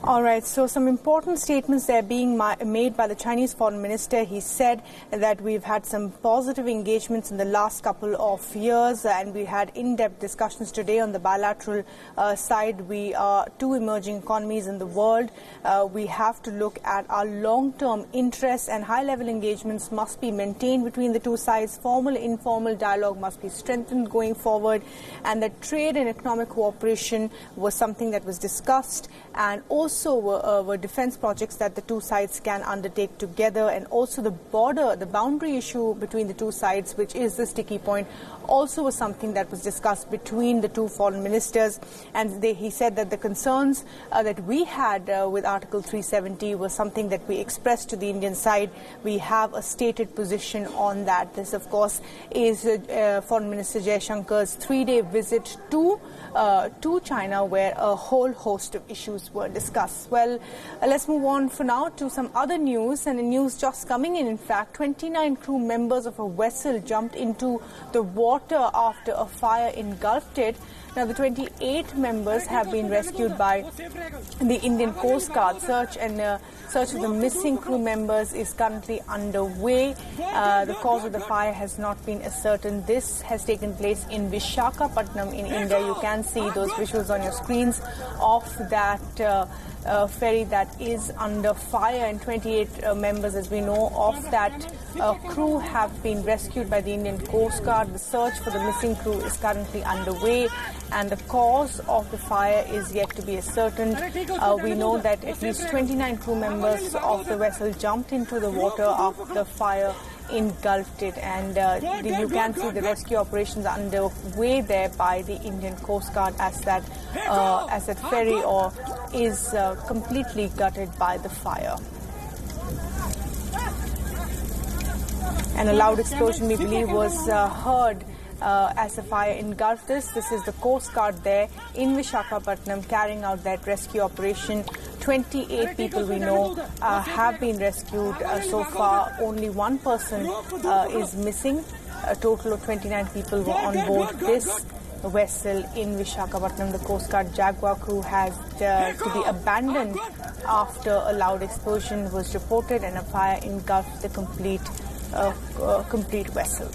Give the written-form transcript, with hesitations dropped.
All right, so some important statements there being made by the Chinese foreign minister. He said that we've had some positive engagements in the last couple of years and we had in-depth discussions today on the bilateral side. We are two emerging economies in the world. We have to look at our long-term interests and high-level engagements must be maintained between the two sides. Formal, informal dialogue must be strengthened going forward, and that trade and economic cooperation was something that was discussed, and also were defense projects that the two sides can undertake together, and also the boundary issue between the two sides, which is the sticky point, also was something that was discussed between the two foreign ministers. And he said that the concerns that we had with Article 370 was something that we expressed to the Indian side. We have a stated position on that. This, of course, is Foreign Minister Jaishankar's three-day visit to China, where a whole host of issues were discussed. Well, let's move on for now to some other news, and the news just coming in fact, 29 crew members of a vessel jumped into the water after a fire engulfed it. Now, the 28 members have been rescued by the Indian Coast Guard. Search of the missing crew members is currently underway. The cause of the fire has not been ascertained. This has taken place in Visakhapatnam in India. You can see those visuals on your screens of that ferry that is under fire, and 28 members, as we know, of that crew have been rescued by the Indian Coast Guard. The search for the missing crew is currently underway, and the cause of the fire is yet to be ascertained. We know that at least 29 crew members of the vessel jumped into the water after the fire engulfed it, and you can see the rescue operations underway there by the Indian Coast Guard as that ferry is completely gutted by the fire. And a loud explosion, we believe, was heard as the fire engulfed this. This is the Coast Guard there in Visakhapatnam carrying out that rescue operation. 28 people we know have been rescued so far. Only one person is missing. A total of 29 people were on board this vessel in Visakhapatnam. The Coast Guard Jaguar crew has to be abandoned after a loud explosion was reported and a fire engulfed the complete vessel.